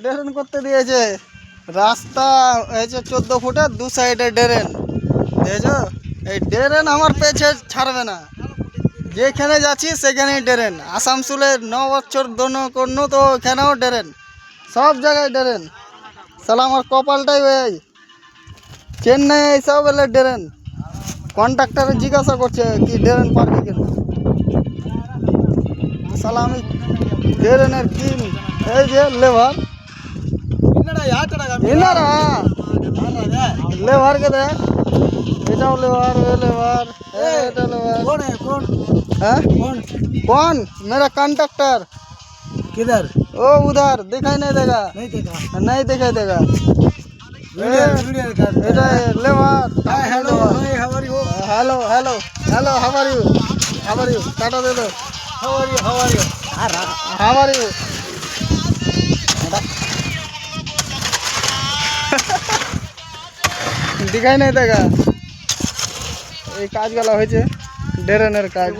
Drain করতে দিয়েছে, রাস্তা হয়েছে 14 ফুটের, দু সাইডে ড্রেন দেখেছো। এই ড্রেন আমার পেছে ছাড়বে না, যেখানে যাচ্ছি সেখানেই ড্রেন। আসানসোলের 9 বছর দোনো কর্ণ তো ওখানেও ড্রেন, সব জায়গায় ড্রেন। সালা আমার কপালটাই ওই চেন্নাই এইসব এলে ড্রেন। কন্ট্রাক্টরে জিজ্ঞাসা করছে কি ড্রেন পারবি কিনা। সালা আমি ড্রেনের কি এই যে লেবার লেবারকে দেখ, এটাও লেবার, এ লেবার, এটা লেবার। हाँ कौन? मेरा कंडक्टर किधर? ओ उधर दिखाई नहीं देगा, नहीं देखा। नहीं दिखाई देगा। वीडियो करते এটা हैं। Labour. Hi hello hi how are you? Hello hello hello how are you, how are you, tata दे दो, how are you? How are you? How are you. दिखाई नहीं देगा। এই কাজগুলো হয়েছে ড্রেনের কাজ।